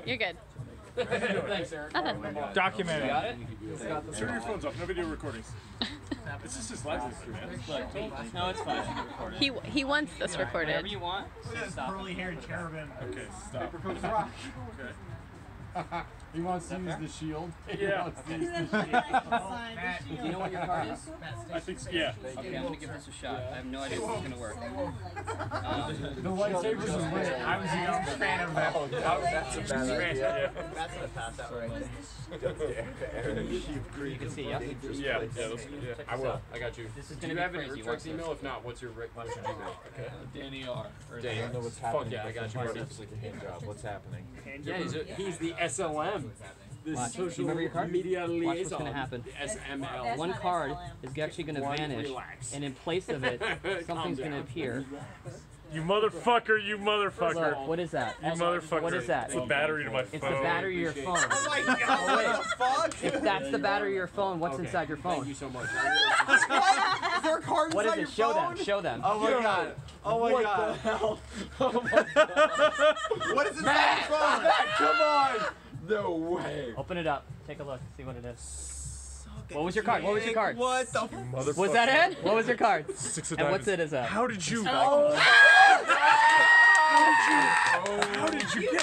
You're good. Thanks, Eric. Nothing. Documented. Got it? Turn your phones off. No video recordings. It's just his livelihood, man. No, it's fine. Record it. He wants this recorded. Whatever you want. Stop. Curly-haired cherubim. Okay, stop. Okay. He wants to use the shield. Yeah. Do you know what your card is? I think so, yeah. Okay, I'm gonna give this a shot. I have no idea if it's gonna work. The lightsabers is lit. I was a young fan of that. That's a bad idea. That's gonna pass out right. You can see, yeah? Yeah, yeah. I will. I got you. This is Do gonna you be have an crazy. Rick Watch Trucks this. email? If not, what's your email? Okay. Danny R. Danny. I don't know what's Fuck happening. yeah, I got you, buddy. It's like a hand job. What's happening? Yeah, he's the SLM. The Watch. social Remember your card? media liaison. Watch what's gonna happen. The SML. One card is actually gonna vanish, relax. and in place of it, something's gonna appear. You motherfucker, you motherfucker. Look, what is that? You motherfucker. What is that? It's the battery to my phone. It's the battery of your phone. Oh my god, what the fuck? If that's the battery of your phone, what's Okay, inside your phone? Thank you so much. Is there a card What is inside it? your Show phone? them. Show them. Oh my god. Oh my god. hell? What is inside your phone? Come on! No way. Open it up. Take a look. See what it is. What was your card? What was your card? What the Motherfucker. Was that it? What was your card? Six of And diamonds. what's it? Is that? How did you? How did you get